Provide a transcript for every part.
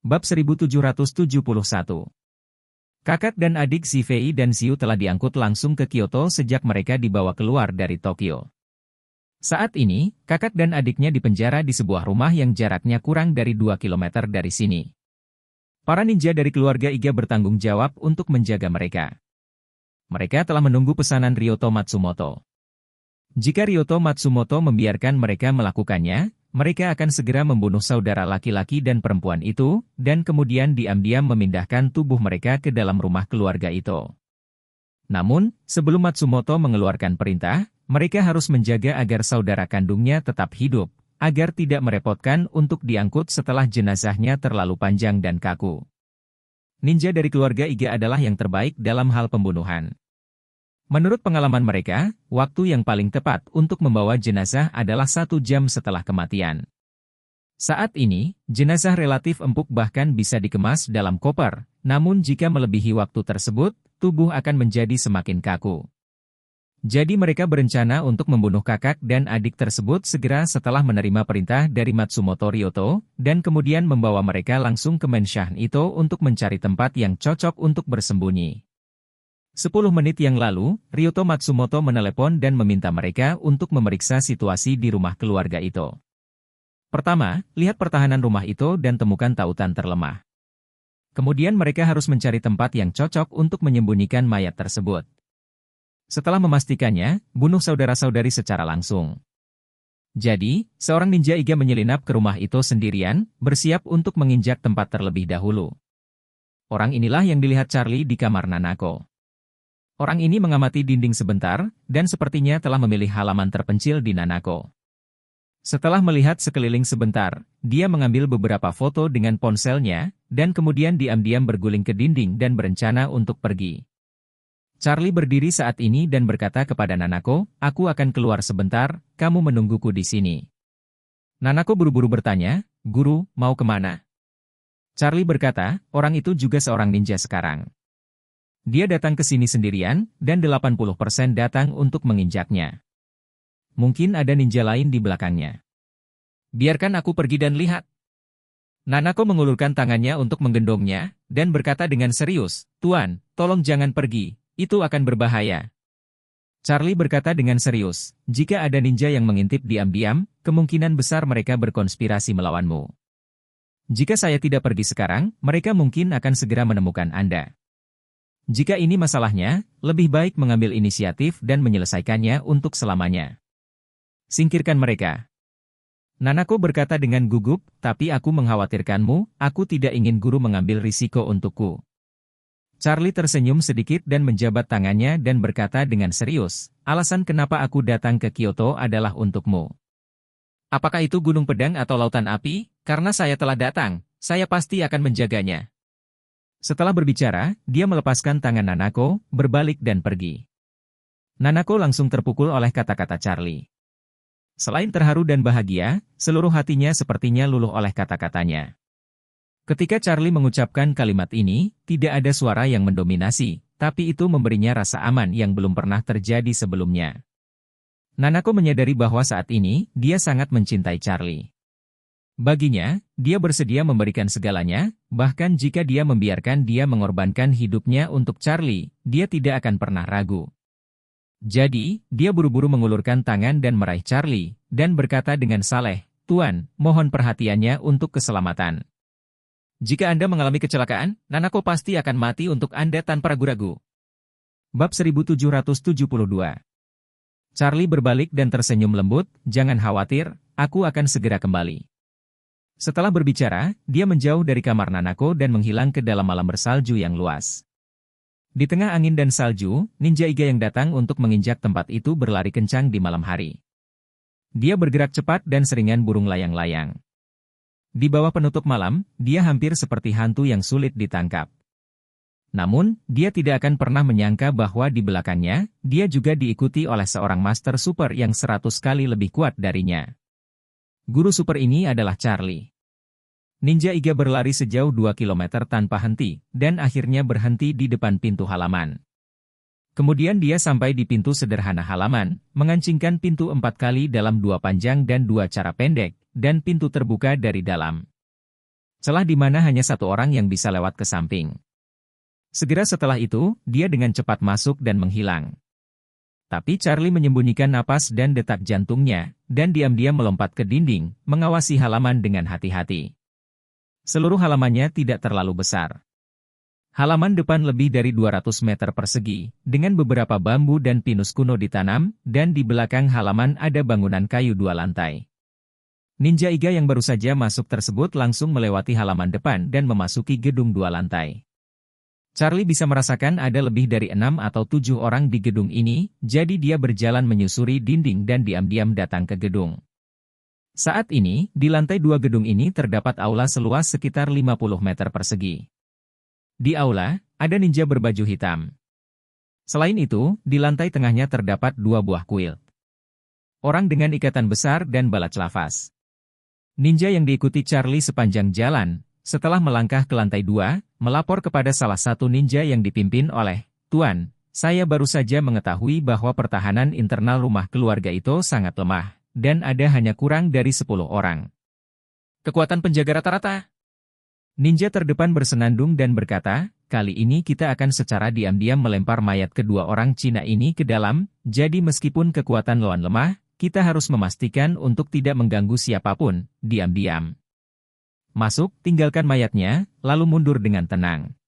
Bab 1771. Kakak dan adik Zhifei dan Xiu telah diangkut langsung ke Kyoto sejak mereka dibawa keluar dari Tokyo. Saat ini, kakak dan adiknya dipenjara di sebuah rumah yang jaraknya kurang dari 2 kilometer dari sini. Para ninja dari keluarga Iga bertanggung jawab untuk menjaga mereka. Mereka telah menunggu pesanan Ryoto Matsumoto. Jika Ryoto Matsumoto membiarkan mereka melakukannya, mereka akan segera membunuh saudara laki-laki dan perempuan itu, dan kemudian diam-diam memindahkan tubuh mereka ke dalam rumah keluarga itu. Namun, sebelum Matsumoto mengeluarkan perintah, mereka harus menjaga agar saudara kandungnya tetap hidup, agar tidak merepotkan untuk diangkut setelah jenazahnya terlalu panjang dan kaku. Ninja dari keluarga Iga adalah yang terbaik dalam hal pembunuhan. Menurut pengalaman mereka, waktu yang paling tepat untuk membawa jenazah adalah 1 jam setelah kematian. Saat ini, jenazah relatif empuk bahkan bisa dikemas dalam koper, namun jika melebihi waktu tersebut, tubuh akan menjadi semakin kaku. Jadi mereka berencana untuk membunuh kakak dan adik tersebut segera setelah menerima perintah dari Matsumoto Ryoto, dan kemudian membawa mereka langsung ke Menshan itu untuk mencari tempat yang cocok untuk bersembunyi. 10 menit yang lalu, Ryoto Matsumoto menelepon dan meminta mereka untuk memeriksa situasi di rumah keluarga itu. Pertama, lihat pertahanan rumah itu dan temukan tautan terlemah. Kemudian mereka harus mencari tempat yang cocok untuk menyembunyikan mayat tersebut. Setelah memastikannya, bunuh saudara-saudari secara langsung. Jadi, seorang ninja Iga menyelinap ke rumah itu sendirian, bersiap untuk menginjak tempat terlebih dahulu. Orang inilah yang dilihat Charlie di kamar Nanako. Orang ini mengamati dinding sebentar, dan sepertinya telah memilih halaman terpencil di Nanako. Setelah melihat sekeliling sebentar, dia mengambil beberapa foto dengan ponselnya, dan kemudian diam-diam berguling ke dinding dan berencana untuk pergi. Charlie berdiri saat ini dan berkata kepada Nanako, "Aku akan keluar sebentar, kamu menungguku di sini." Nanako buru-buru bertanya, "Guru, mau kemana?" Charlie berkata, "Orang itu juga seorang ninja sekarang. Dia datang ke sini sendirian, dan 80% datang untuk menginjaknya. Mungkin ada ninja lain di belakangnya. Biarkan aku pergi dan lihat." Nanako mengulurkan tangannya untuk menggendongnya, dan berkata dengan serius, "Tuan, tolong jangan pergi, itu akan berbahaya." Charlie berkata dengan serius, "Jika ada ninja yang mengintip diam-diam, kemungkinan besar mereka berkonspirasi melawanmu. Jika saya tidak pergi sekarang, mereka mungkin akan segera menemukan Anda. Jika ini masalahnya, lebih baik mengambil inisiatif dan menyelesaikannya untuk selamanya. Singkirkan mereka." Nanako berkata dengan gugup, "Tapi aku mengkhawatirkanmu, aku tidak ingin guru mengambil risiko untukku." Charlie tersenyum sedikit dan menjabat tangannya dan berkata dengan serius, "Alasan kenapa aku datang ke Kyoto adalah untukmu. Apakah itu gunung pedang atau lautan api? Karena saya telah datang, saya pasti akan menjaganya." Setelah berbicara, dia melepaskan tangan Nanako, berbalik dan pergi. Nanako langsung terpukul oleh kata-kata Charlie. Selain terharu dan bahagia, seluruh hatinya sepertinya luluh oleh kata-katanya. Ketika Charlie mengucapkan kalimat ini, tidak ada suara yang mendominasi, tapi itu memberinya rasa aman yang belum pernah terjadi sebelumnya. Nanako menyadari bahwa saat ini, dia sangat mencintai Charlie. Baginya, dia bersedia memberikan segalanya, bahkan jika dia membiarkan dia mengorbankan hidupnya untuk Charlie, dia tidak akan pernah ragu. Jadi, dia buru-buru mengulurkan tangan dan meraih Charlie, dan berkata dengan saleh, "Tuan, mohon perhatiannya untuk keselamatan. Jika Anda mengalami kecelakaan, Nanako pasti akan mati untuk Anda tanpa ragu-ragu." Bab 1772. Charlie berbalik dan tersenyum lembut, "Jangan khawatir, aku akan segera kembali." Setelah berbicara, dia menjauh dari kamar Nanako dan menghilang ke dalam malam bersalju yang luas. Di tengah angin dan salju, ninja Iga yang datang untuk menginjak tempat itu berlari kencang di malam hari. Dia bergerak cepat dan seringan burung layang-layang. Di bawah penutup malam, dia hampir seperti hantu yang sulit ditangkap. Namun, dia tidak akan pernah menyangka bahwa di belakangnya, dia juga diikuti oleh seorang master super yang 100 kali lebih kuat darinya. Guru super ini adalah Charlie. Ninja Iga berlari sejauh 2 kilometer tanpa henti, dan akhirnya berhenti di depan pintu halaman. Kemudian dia sampai di pintu sederhana halaman, mengancingkan pintu 4 kali dalam 2 panjang dan 2 cara pendek, dan pintu terbuka dari dalam. Celah di mana hanya satu orang yang bisa lewat ke samping. Segera setelah itu, dia dengan cepat masuk dan menghilang. Tapi Charlie menyembunyikan napas dan detak jantungnya, dan diam-diam melompat ke dinding, mengawasi halaman dengan hati-hati. Seluruh halamannya tidak terlalu besar. Halaman depan lebih dari 200 meter persegi, dengan beberapa bambu dan pinus kuno ditanam, dan di belakang halaman ada bangunan kayu 2 lantai. Ninja Iga yang baru saja masuk tersebut langsung melewati halaman depan dan memasuki gedung 2 lantai. Charlie bisa merasakan ada lebih dari 6 atau 7 orang di gedung ini, jadi dia berjalan menyusuri dinding dan diam-diam datang ke gedung. Saat ini, di lantai 2 gedung ini terdapat aula seluas sekitar 50 meter persegi. Di aula, ada ninja berbaju hitam. Selain itu, di lantai tengahnya terdapat 2 buah kuil. Orang dengan ikatan besar dan balat lafaz. Ninja yang diikuti Charlie sepanjang jalan, setelah melangkah ke lantai 2, melapor kepada salah satu ninja yang dipimpin oleh, "Tuan, saya baru saja mengetahui bahwa pertahanan internal rumah keluarga itu sangat lemah, dan ada hanya kurang dari 10 orang. Kekuatan penjaga rata-rata." Ninja terdepan bersenandung dan berkata, "Kali ini kita akan secara diam-diam melempar mayat kedua orang Cina ini ke dalam, jadi meskipun kekuatan lawan lemah, kita harus memastikan untuk tidak mengganggu siapapun, diam-diam. Masuk, tinggalkan mayatnya, lalu mundur dengan tenang."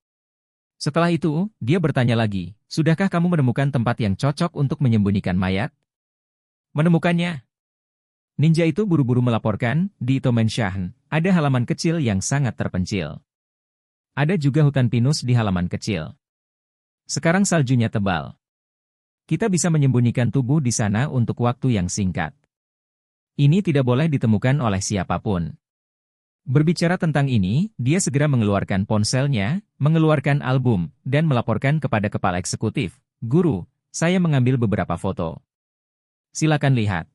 Setelah itu, dia bertanya lagi, "Sudahkah kamu menemukan tempat yang cocok untuk menyembunyikan mayat?" "Menemukannya." Ninja itu buru-buru melaporkan, "Di Tomenshahen, ada halaman kecil yang sangat terpencil. Ada juga hutan pinus di halaman kecil. Sekarang saljunya tebal. Kita bisa menyembunyikan tubuh di sana untuk waktu yang singkat. Ini tidak boleh ditemukan oleh siapapun." Berbicara tentang ini, dia segera mengeluarkan ponselnya, mengeluarkan album, dan melaporkan kepada kepala eksekutif, "Guru, saya mengambil beberapa foto. Silakan lihat."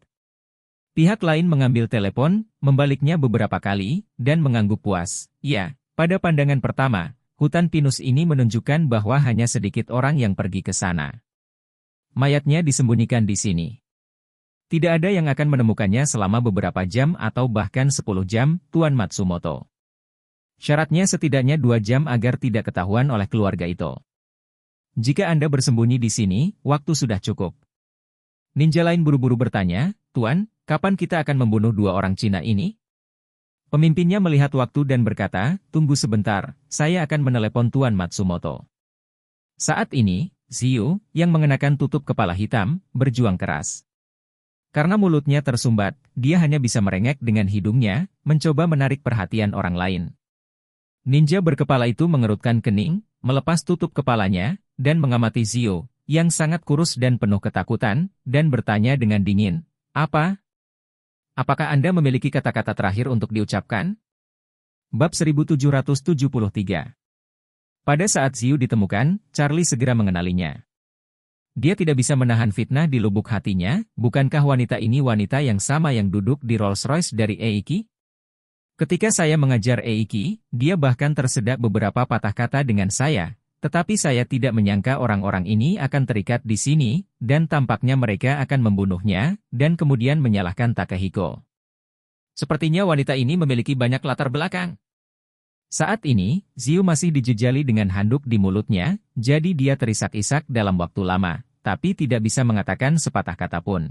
Pihak lain mengambil telepon, membaliknya beberapa kali, dan mengangguk puas. Ya, pada pandangan pertama, hutan pinus ini menunjukkan bahwa hanya sedikit orang yang pergi ke sana. Mayatnya disembunyikan di sini. Tidak ada yang akan menemukannya selama beberapa jam atau bahkan 10 jam, Tuan Matsumoto. Syaratnya setidaknya 2 jam agar tidak ketahuan oleh keluarga itu. Jika Anda bersembunyi di sini, waktu sudah cukup. Ninja lain buru-buru bertanya, "Tuan, kapan kita akan membunuh 2 orang Cina ini?" Pemimpinnya melihat waktu dan berkata, "Tunggu sebentar, saya akan menelepon Tuan Matsumoto." Saat ini, Xiu, yang mengenakan tutup kepala hitam, berjuang keras. Karena mulutnya tersumbat, dia hanya bisa merengek dengan hidungnya, mencoba menarik perhatian orang lain. Ninja berkepala itu mengerutkan kening, melepas tutup kepalanya, dan mengamati Xiu, yang sangat kurus dan penuh ketakutan, dan bertanya dengan dingin, "Apa? Apakah Anda memiliki kata-kata terakhir untuk diucapkan?" Bab 1773. Pada saat Xiu ditemukan, Charlie segera mengenalinya. Dia tidak bisa menahan fitnah di lubuk hatinya, bukankah wanita ini wanita yang sama yang duduk di Rolls-Royce dari Eiki? Ketika saya mengajar Eiki, dia bahkan tersedak beberapa patah kata dengan saya, tetapi saya tidak menyangka orang-orang ini akan terikat di sini, dan tampaknya mereka akan membunuhnya, dan kemudian menyalahkan Takehiko. Sepertinya wanita ini memiliki banyak latar belakang. Saat ini, Xiu masih dijejali dengan handuk di mulutnya, jadi dia terisak-isak dalam waktu lama, tapi tidak bisa mengatakan sepatah kata pun.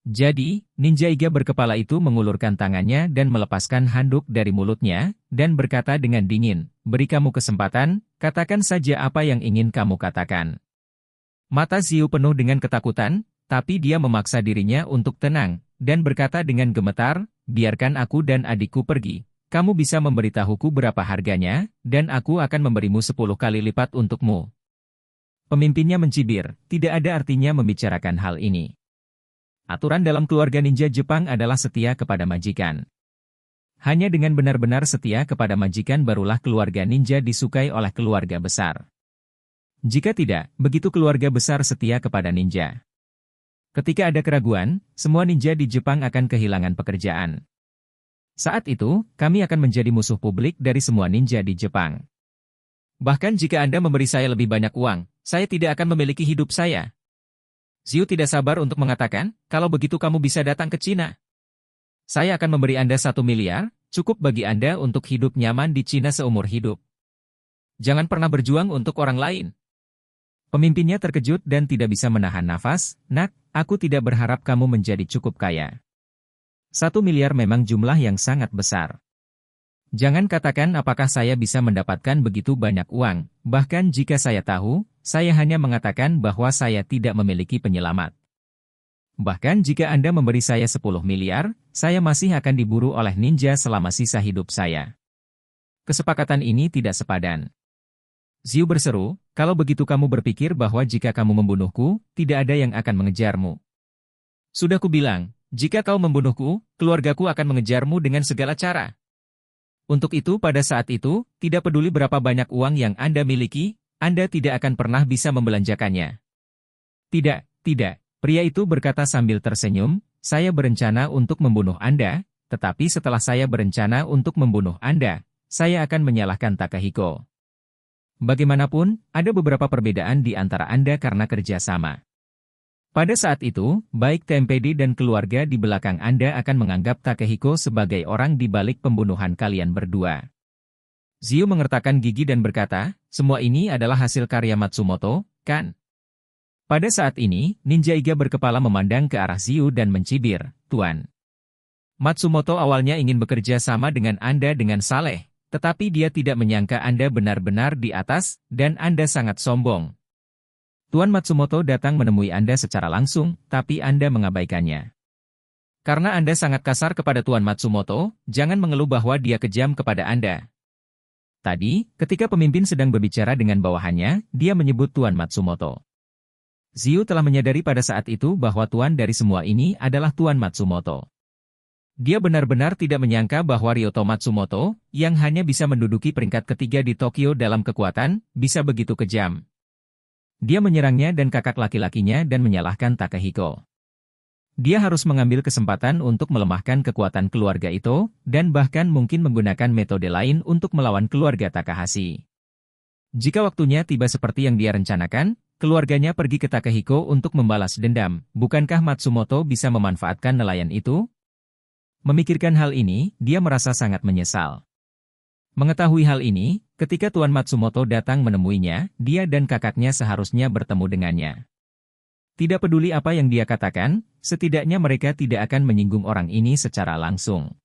Jadi, Ninja Iga berkepala itu mengulurkan tangannya dan melepaskan handuk dari mulutnya, dan berkata dengan dingin, "Beri kamu kesempatan, katakan saja apa yang ingin kamu katakan." Mata Xiu penuh dengan ketakutan, tapi dia memaksa dirinya untuk tenang, dan berkata dengan gemetar, "Biarkan aku dan adikku pergi. Kamu bisa memberitahuku berapa harganya, dan aku akan memberimu 10 kali lipat untukmu." Pemimpinnya mencibir, tidak ada artinya membicarakan hal ini. Aturan dalam keluarga ninja Jepang adalah setia kepada majikan. Hanya dengan benar-benar setia kepada majikan barulah keluarga ninja disukai oleh keluarga besar. Jika tidak, begitu keluarga besar setia kepada ninja. Ketika ada keraguan, semua ninja di Jepang akan kehilangan pekerjaan. Saat itu, kami akan menjadi musuh publik dari semua ninja di Jepang. Bahkan jika Anda memberi saya lebih banyak uang, saya tidak akan memiliki hidup saya. Xiu tidak sabar untuk mengatakan, "Kalau begitu kamu bisa datang ke Cina. Saya akan memberi Anda 1 miliar, Cukup bagi Anda untuk hidup nyaman di Cina seumur hidup. Jangan pernah berjuang untuk orang lain. Pemimpinnya terkejut dan tidak bisa menahan nafas. Nak, aku tidak berharap kamu menjadi cukup kaya. 1 miliar memang jumlah yang sangat besar. Jangan katakan apakah saya bisa mendapatkan begitu banyak uang, bahkan jika saya tahu, saya hanya mengatakan bahwa saya tidak memiliki penyelamat. Bahkan jika Anda memberi saya 10 miliar, saya masih akan diburu oleh ninja selama sisa hidup saya. Kesepakatan ini tidak sepadan. Ziu berseru, kalau begitu kamu berpikir bahwa jika kamu membunuhku, tidak ada yang akan mengejarmu. Sudah kubilang, jika kau membunuhku, keluargaku akan mengejarmu dengan segala cara. Untuk itu pada saat itu, tidak peduli berapa banyak uang yang Anda miliki, Anda tidak akan pernah bisa membelanjakannya. Tidak, tidak, pria itu berkata sambil tersenyum, saya berencana untuk membunuh Anda, tetapi setelah saya berencana untuk membunuh Anda, saya akan menyalahkan Takahiko. Bagaimanapun, ada beberapa perbedaan di antara Anda karena kerjasama. Pada saat itu, baik TMPD dan keluarga di belakang Anda akan menganggap Takahiko sebagai orang di balik pembunuhan kalian berdua. Ziu mengertakkan gigi dan berkata, semua ini adalah hasil karya Matsumoto, kan? Pada saat ini, Ninja Iga berkepala memandang ke arah Ziu dan mencibir, Tuan. Matsumoto awalnya ingin bekerja sama dengan Anda dengan saleh. Tetapi dia tidak menyangka Anda benar-benar di atas, dan Anda sangat sombong. Tuan Matsumoto datang menemui Anda secara langsung, tapi Anda mengabaikannya. Karena Anda sangat kasar kepada Tuan Matsumoto, jangan mengeluh bahwa dia kejam kepada Anda. Tadi, ketika pemimpin sedang berbicara dengan bawahannya, dia menyebut Tuan Matsumoto. Ziu telah menyadari pada saat itu bahwa tuan dari semua ini adalah Tuan Matsumoto. Dia benar-benar tidak menyangka bahwa Ryoto Matsumoto, yang hanya bisa menduduki peringkat ketiga di Tokyo dalam kekuatan, bisa begitu kejam. Dia menyerangnya dan kakak laki-lakinya dan menyalahkan Takahiko. Dia harus mengambil kesempatan untuk melemahkan kekuatan keluarga itu, dan bahkan mungkin menggunakan metode lain untuk melawan keluarga Takahashi. Jika waktunya tiba seperti yang dia rencanakan, keluarganya pergi ke Takahiko untuk membalas dendam. Bukankah Matsumoto bisa memanfaatkan nelayan itu? Memikirkan hal ini, dia merasa sangat menyesal. Mengetahui hal ini, ketika Tuan Matsumoto datang menemuinya, dia dan kakaknya seharusnya bertemu dengannya. Tidak peduli apa yang dia katakan, setidaknya mereka tidak akan menyinggung orang ini secara langsung.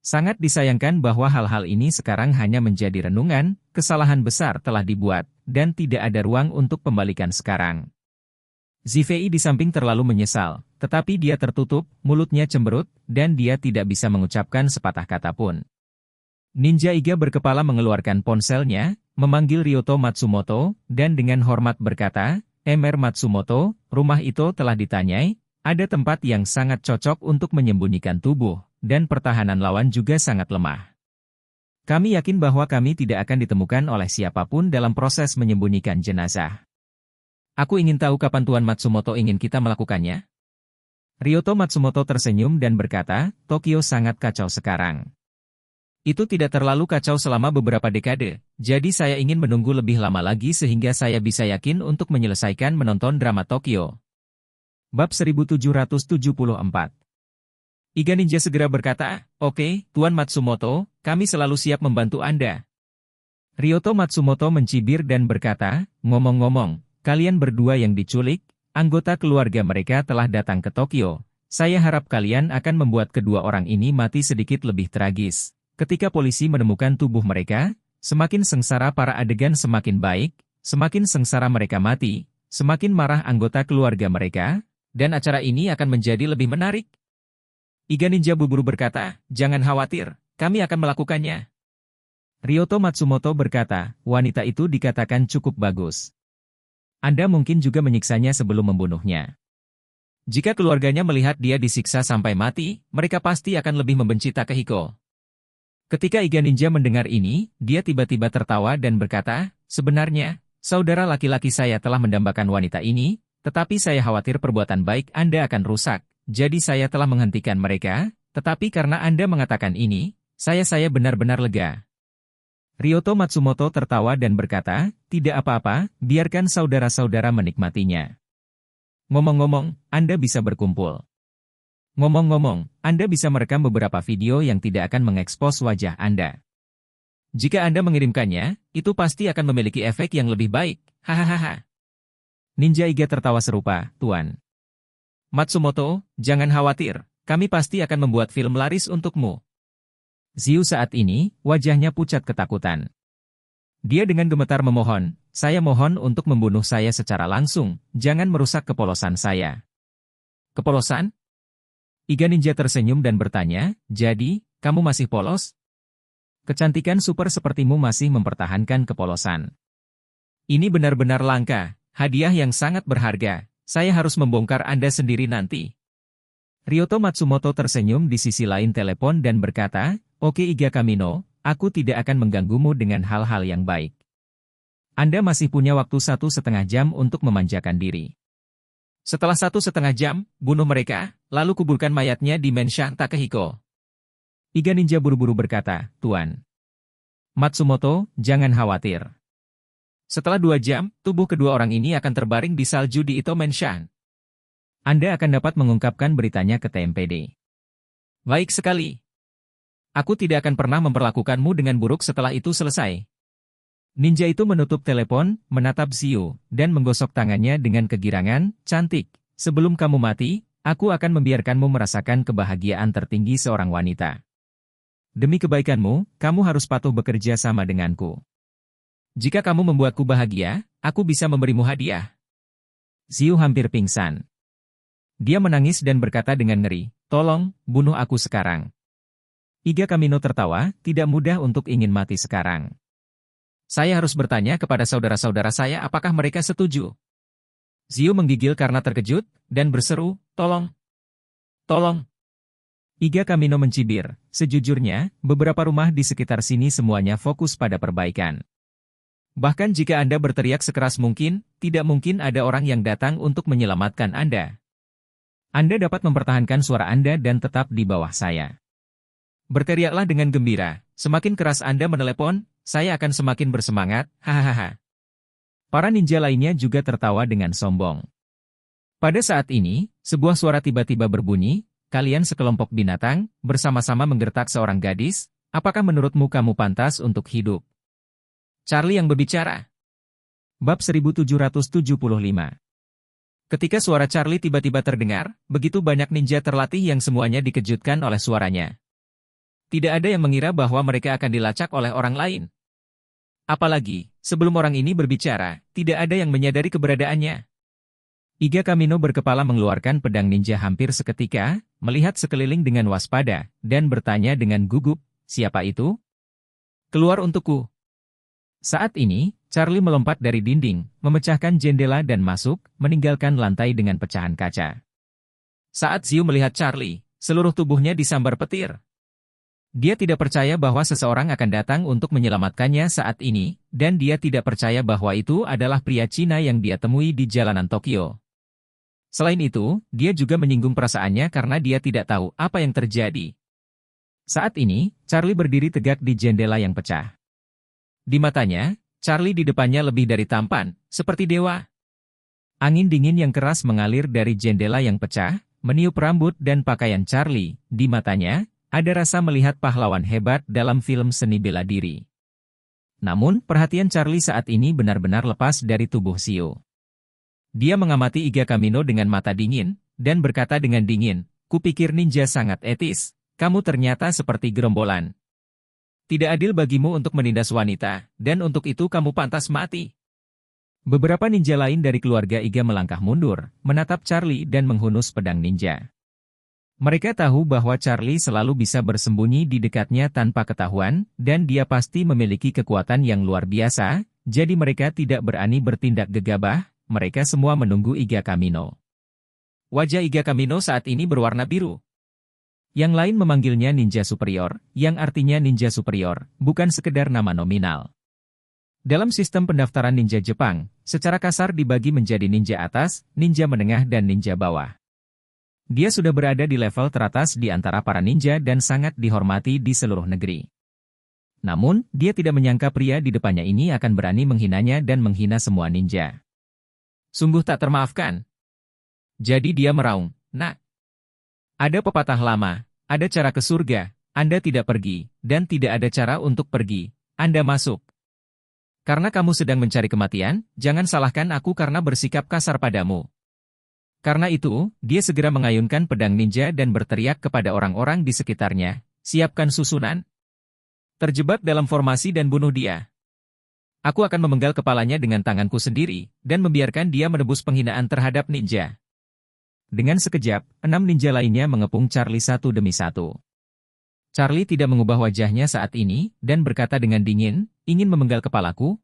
Sangat disayangkan bahwa hal-hal ini sekarang hanya menjadi renungan, kesalahan besar telah dibuat, dan tidak ada ruang untuk pembalikan sekarang. Zifei di samping terlalu menyesal, tetapi dia tertutup, mulutnya cemberut, dan dia tidak bisa mengucapkan sepatah kata pun. Ninja Iga berkepala mengeluarkan ponselnya, memanggil Ryoto Matsumoto, dan dengan hormat berkata, Mr. Matsumoto, rumah itu telah ditanyai, ada tempat yang sangat cocok untuk menyembunyikan tubuh, dan pertahanan lawan juga sangat lemah. Kami yakin bahwa kami tidak akan ditemukan oleh siapapun dalam proses menyembunyikan jenazah. Aku ingin tahu kapan Tuan Matsumoto ingin kita melakukannya? Ryoto Matsumoto tersenyum dan berkata, Tokyo sangat kacau sekarang. Itu tidak terlalu kacau selama beberapa dekade, jadi saya ingin menunggu lebih lama lagi sehingga saya bisa yakin untuk menyelesaikan menonton drama Tokyo. Bab 1774. Iga Ninja segera berkata, Oke, Tuan Matsumoto, kami selalu siap membantu Anda. Ryoto Matsumoto mencibir dan berkata, ngomong-ngomong, kalian berdua yang diculik, anggota keluarga mereka telah datang ke Tokyo. Saya harap kalian akan membuat kedua orang ini mati sedikit lebih tragis. Ketika polisi menemukan tubuh mereka, semakin sengsara para adegan semakin baik, semakin sengsara mereka mati, semakin marah anggota keluarga mereka, dan acara ini akan menjadi lebih menarik. Iga Ninja buru-buru berkata, jangan khawatir, kami akan melakukannya. Ryoto Matsumoto berkata, wanita itu dikatakan cukup bagus. Anda mungkin juga menyiksanya sebelum membunuhnya. Jika keluarganya melihat dia disiksa sampai mati, mereka pasti akan lebih membenci Takahiko. Ketika Iga Ninja mendengar ini, dia tiba-tiba tertawa dan berkata, sebenarnya, saudara laki-laki saya telah mendambakan wanita ini, tetapi saya khawatir perbuatan baik Anda akan rusak, jadi saya telah menghentikan mereka, tetapi karena Anda mengatakan ini, saya benar-benar lega. Ryoto Matsumoto tertawa dan berkata, tidak apa-apa, biarkan saudara-saudara menikmatinya. Ngomong-ngomong, Anda bisa berkumpul. Ngomong-ngomong, Anda bisa merekam beberapa video yang tidak akan mengekspos wajah Anda. Jika Anda mengirimkannya, itu pasti akan memiliki efek yang lebih baik. Hahaha. Ninja Iga tertawa serupa, Tuan. Matsumoto, jangan khawatir, kami pasti akan membuat film laris untukmu. Ziu saat ini, wajahnya pucat ketakutan. Dia dengan gemetar memohon, saya mohon untuk membunuh saya secara langsung, jangan merusak kepolosan saya. Kepolosan? Iga Ninja tersenyum dan bertanya, jadi, kamu masih polos? Kecantikan super sepertimu masih mempertahankan kepolosan. Ini benar-benar langka, hadiah yang sangat berharga, saya harus membongkar Anda sendiri nanti. Ryoto Matsumoto tersenyum di sisi lain telepon dan berkata, oke Iga Kamino, aku tidak akan mengganggumu dengan hal-hal yang baik. Anda masih punya waktu 1,5 jam untuk memanjakan diri. Setelah 1,5 jam, bunuh mereka, lalu kuburkan mayatnya di Mensha Takehiko. Iga Ninja buru-buru berkata, Tuan. Matsumoto, jangan khawatir. Setelah 2 jam, tubuh kedua orang ini akan terbaring di salju di Ito Menshan. Anda akan dapat mengungkapkan beritanya ke TMPD. Baik sekali. Aku tidak akan pernah memperlakukanmu dengan buruk setelah itu selesai. Ninja itu menutup telepon, menatap Ziu, dan menggosok tangannya dengan kegirangan, cantik. Sebelum kamu mati, aku akan membiarkanmu merasakan kebahagiaan tertinggi seorang wanita. Demi kebaikanmu, kamu harus patuh bekerja sama denganku. Jika kamu membuatku bahagia, aku bisa memberimu hadiah. Ziu hampir pingsan. Dia menangis dan berkata dengan ngeri, tolong, bunuh aku sekarang. Iga Kamino tertawa, tidak mudah untuk ingin mati sekarang. Saya harus bertanya kepada saudara-saudara saya apakah mereka setuju. Ziu menggigil karena terkejut, dan berseru, tolong. Tolong. Iga Kamino mencibir, sejujurnya, beberapa rumah di sekitar sini semuanya fokus pada perbaikan. Bahkan jika Anda berteriak sekeras mungkin, tidak mungkin ada orang yang datang untuk menyelamatkan Anda. Anda dapat mempertahankan suara Anda dan tetap di bawah saya. Berteriaklah dengan gembira, semakin keras Anda menelepon, saya akan semakin bersemangat, hahaha. Para ninja lainnya juga tertawa dengan sombong. Pada saat ini, sebuah suara tiba-tiba berbunyi, kalian sekelompok binatang, bersama-sama menggertak seorang gadis, apakah menurutmu kamu pantas untuk hidup? Charlie yang berbicara. Bab 1775. Ketika suara Charlie tiba-tiba terdengar, begitu banyak ninja terlatih yang semuanya dikejutkan oleh suaranya. Tidak ada yang mengira bahwa mereka akan dilacak oleh orang lain. Apalagi, sebelum orang ini berbicara, tidak ada yang menyadari keberadaannya. Iga Kamino berkepala mengeluarkan pedang ninja hampir seketika, melihat sekeliling dengan waspada, dan bertanya dengan gugup, siapa itu? Keluar untukku. Saat ini, Charlie melompat dari dinding, memecahkan jendela dan masuk, meninggalkan lantai dengan pecahan kaca. Saat Ziu melihat Charlie, seluruh tubuhnya disambar petir. Dia tidak percaya bahwa seseorang akan datang untuk menyelamatkannya saat ini, dan dia tidak percaya bahwa itu adalah pria Cina yang dia temui di jalanan Tokyo. Selain itu, dia juga menyinggung perasaannya karena dia tidak tahu apa yang terjadi. Saat ini, Charlie berdiri tegak di jendela yang pecah. Di matanya, Charlie di depannya lebih dari tampan, seperti dewa. Angin dingin yang keras mengalir dari jendela yang pecah, meniup rambut dan pakaian Charlie. Di matanya, ada rasa melihat pahlawan hebat dalam film seni bela diri. Namun, perhatian Charlie saat ini benar-benar lepas dari tubuh Ziu. Dia mengamati Iga Kamino dengan mata dingin, dan berkata dengan dingin, kupikir ninja sangat etis, kamu ternyata seperti gerombolan. Tidak adil bagimu untuk menindas wanita, dan untuk itu kamu pantas mati. Beberapa ninja lain dari keluarga Iga melangkah mundur, menatap Charlie dan menghunus pedang ninja. Mereka tahu bahwa Charlie selalu bisa bersembunyi di dekatnya tanpa ketahuan, dan dia pasti memiliki kekuatan yang luar biasa, jadi mereka tidak berani bertindak gegabah, mereka semua menunggu Iga Kamino. Wajah Iga Kamino saat ini berwarna biru. Yang lain memanggilnya ninja superior, yang artinya ninja superior, bukan sekedar nama nominal. Dalam sistem pendaftaran ninja Jepang, secara kasar dibagi menjadi ninja atas, ninja menengah dan ninja bawah. Dia sudah berada di level teratas di antara para ninja dan sangat dihormati di seluruh negeri. Namun, dia tidak menyangka pria di depannya ini akan berani menghinanya dan menghina semua ninja. Sungguh tak termaafkan. Jadi dia meraung, nak. Ada pepatah lama, ada cara ke surga, Anda tidak pergi, dan tidak ada cara untuk pergi, Anda masuk. Karena kamu sedang mencari kematian, jangan salahkan aku karena bersikap kasar padamu. Karena itu, dia segera mengayunkan pedang ninja dan berteriak kepada orang-orang di sekitarnya, siapkan susunan. Terjebak dalam formasi dan bunuh dia. Aku akan memenggal kepalanya dengan tanganku sendiri, dan membiarkan dia menebus penghinaan terhadap ninja. Dengan sekejap, 6 ninja lainnya mengepung Charlie satu demi satu. Charlie tidak mengubah wajahnya saat ini, dan berkata dengan dingin, ingin memenggal kepalaku?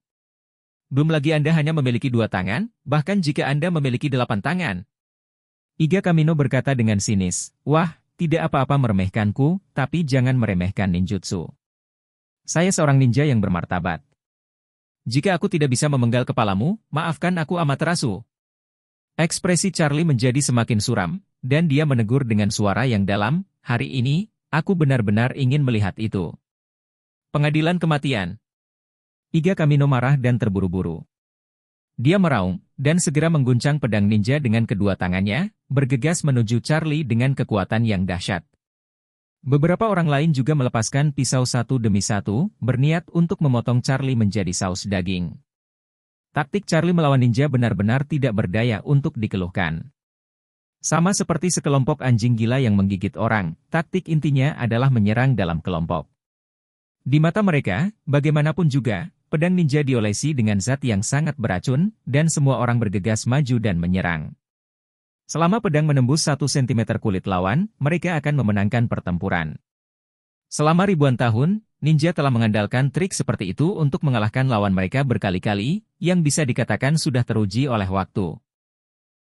Belum lagi Anda hanya memiliki 2 tangan, bahkan jika Anda memiliki 8 tangan. Iga Kamino berkata dengan sinis, wah, tidak apa-apa meremehkanku, tapi jangan meremehkan ninjutsu. Saya seorang ninja yang bermartabat. Jika aku tidak bisa memenggal kepalamu, maafkan aku Amaterasu. Ekspresi Charlie menjadi semakin suram, dan dia menegur dengan suara yang dalam, hari ini, aku benar-benar ingin melihat itu. Pengadilan kematian. Iga Kamino marah dan terburu-buru. Dia meraung, dan segera mengguncang pedang ninja dengan kedua tangannya, bergegas menuju Charlie dengan kekuatan yang dahsyat. Beberapa orang lain juga melepaskan pisau satu demi satu, berniat untuk memotong Charlie menjadi saus daging. Taktik Charlie melawan ninja benar-benar tidak berdaya untuk dikeluhkan. Sama seperti sekelompok anjing gila yang menggigit orang, taktik intinya adalah menyerang dalam kelompok. Di mata mereka, bagaimanapun juga, pedang ninja diolesi dengan zat yang sangat beracun, dan semua orang bergegas maju dan menyerang. Selama pedang menembus 1 cm kulit lawan, mereka akan memenangkan pertempuran. Selama ribuan tahun, ninja telah mengandalkan trik seperti itu untuk mengalahkan lawan mereka berkali-kali, yang bisa dikatakan sudah teruji oleh waktu.